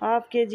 ½ kg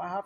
½